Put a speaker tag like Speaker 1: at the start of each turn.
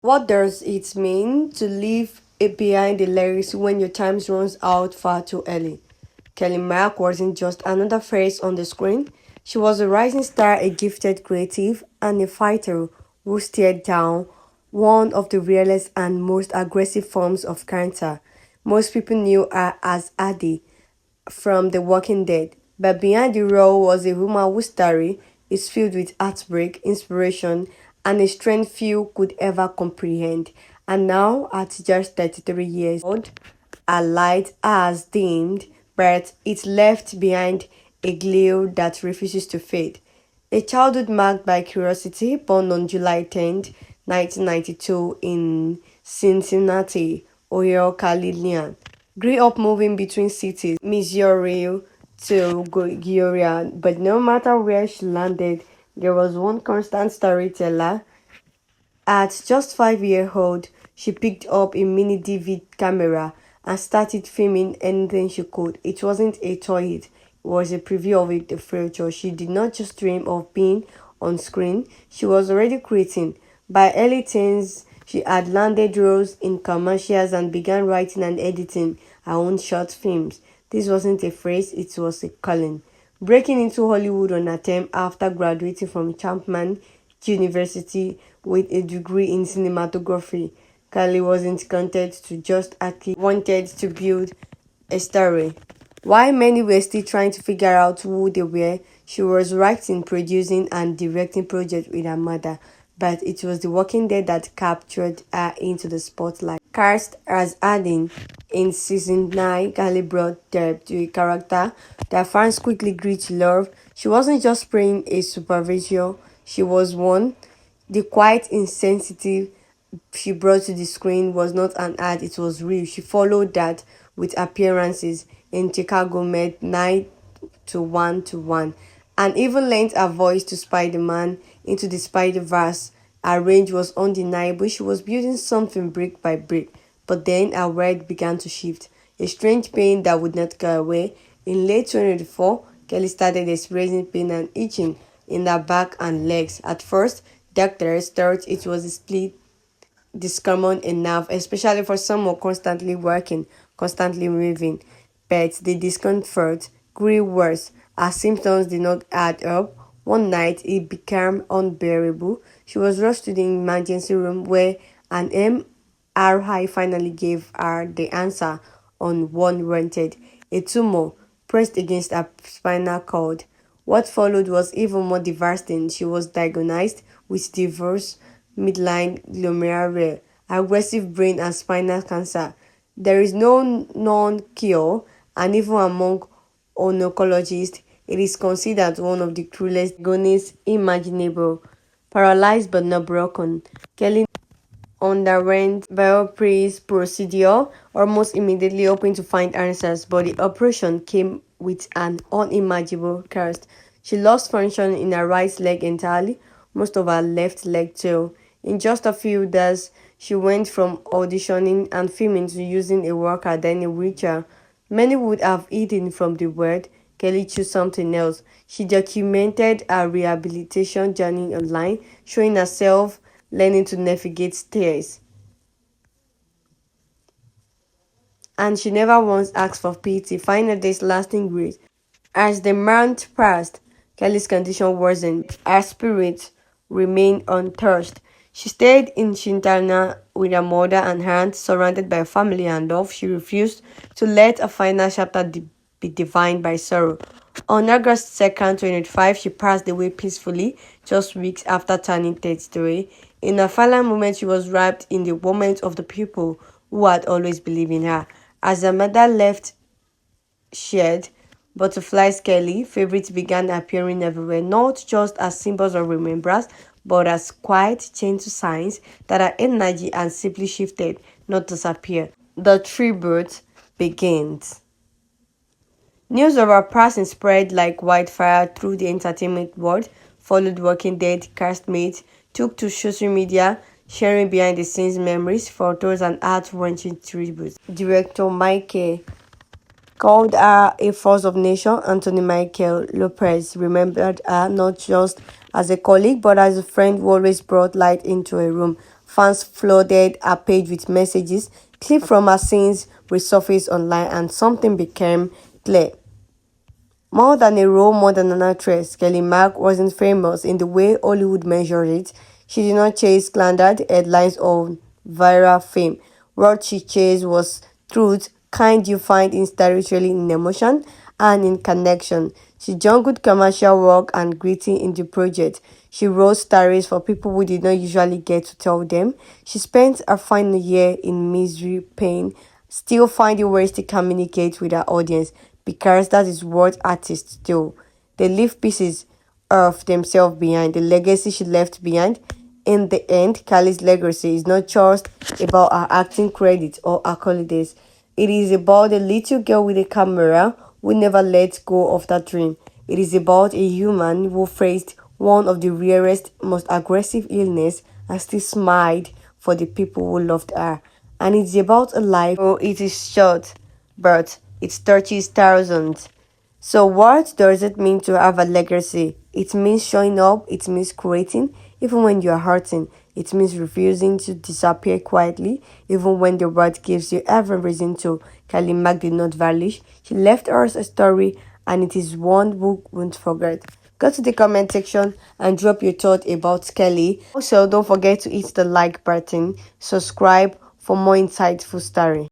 Speaker 1: What does it mean to leave it behind the lyrics when your time runs out far too early? Kelley Mack wasn't just another face on the screen. She was a rising star, a gifted creative, and a fighter who stared down one of the realest and most aggressive forms of cancer. Most people knew her as Addie from The Walking Dead, but behind the role was a woman whose story is filled with heartbreak, inspiration, and a strength few could ever comprehend. And now, at just 33 years old, her light has dimmed, but it left behind a glow that refuses to fade. A childhood marked by curiosity, born on July 10th, 1992 in Cincinnati, Ohio, Carolina. Grew up moving between cities, Missouri to Georgia, but no matter where she landed, there was one constant storyteller. At just 5 years old, she picked up a mini DV camera and started filming anything she could. It wasn't a toy, it was a preview of the future. She did not just dream of being on screen, she was already creating. By early teens, she had landed roles in commercials and began writing and editing her own short films. This wasn't a phrase, it was a calling. Breaking into Hollywood on a term after graduating from Chapman University with a degree in cinematography, Kelley wasn't content to just act, he wanted to build a story. While many were still trying to figure out who they were, she was writing, producing, and directing projects with her mother. But it was The Walking Dead that captured her into the spotlight. Cast as Addie in season 9, Kelley brought depth to a character that fans quickly grew to love. She wasn't just playing a supervisor, she was one. The quiet, insensitive she brought to the screen was not an ad, it was real. She followed that with appearances in Chicago Med 9 to 1 to 1 and even lent her voice to Spider-Man into the Spider-Verse. Her range was undeniable. She was building something brick by brick, but then her world began to shift. A strange pain that would not go away. In late 2024, Kelley started experiencing pain and itching in her back and legs. At first, doctors thought it was a split discommon enough, especially for someone constantly working, constantly moving. But the discomfort grew worse as symptoms did not add up. One night it became unbearable. She was rushed to the emergency room where an MRI finally gave her the answer on one wanted, a tumor pressed against her spinal cord. What followed was even more devastating. She was diagnosed with diffuse midline glomerular, aggressive brain and spinal cancer. There is no known cure, and even among oncologists, it is considered one of the cruelest agonies imaginable. Paralyzed but not broken, Kelley underwent biopsy procedure almost immediately, hoping to find answers, but the operation came with an unimaginable cost. She lost function in her right leg entirely, most of her left leg too. In just a few days, she went from auditioning and filming to using a walker, then a wheelchair. Many would have eaten from the word. Kelley chose something else. She documented her rehabilitation journey online, showing herself learning to navigate stairs. And she never once asked for pity, finding this lasting grace. As the month passed, Kelley's condition worsened. Her spirit remained untouched. She stayed in Shintana with her mother and aunt, surrounded by family and love. She refused to let a final chapter be defined by sorrow. On August 2nd, 2025, she passed away peacefully, just weeks after turning 33. In her final moment, she was wrapped in the moment of the people who had always believed in her. As her mother left, shared butterflies, Kelley favorites began appearing everywhere, not just as symbols of remembrance, but as quiet, gentle signs that her energy and simply shifted, not disappear. The tribute begins. News of her passing spread like wildfire through the entertainment world. Followed Walking Dead castmates took to social media, sharing behind-the-scenes memories, photos, and heart-wrenching tributes. Director Michael called her a force of nature. Anthony Michael Lopez remembered her not just as a colleague but as a friend who always brought light into a room. Fans flooded her page with messages. Clips from her scenes resurfaced online, and something became clear. More than a role model and an actress, Kelley Mack wasn't famous in the way Hollywood measured it. She did not chase slandered headlines or viral fame. What she chased was truth, kind you find intellectually in emotion and in connection. She jungled commercial work and gritty in the project. She wrote stories for people who did not usually get to tell them. She spent her final year in misery, pain, still finding ways to communicate with her audience, because that is what artists do. They leave pieces of themselves behind, the legacy she left behind. In the end, Kylie's legacy is not just about her acting credits or accolades. It is about a little girl with a camera who never let go of that dream. It is about a human who faced one of the rarest, most aggressive illness and still smiled for the people who loved her. And it's about a life. Oh, it is short, but it touches thousands. So what does it mean to have a legacy? It means showing up, it means creating, even when you're hurting. It means refusing to disappear quietly, even when the world gives you every reason to. Kelley Mack did not vanish. She left us a story, and it is one we won't forget. Go to the comment section and drop your thought about Kelley. Also, don't forget to hit the like button, subscribe for more insightful story.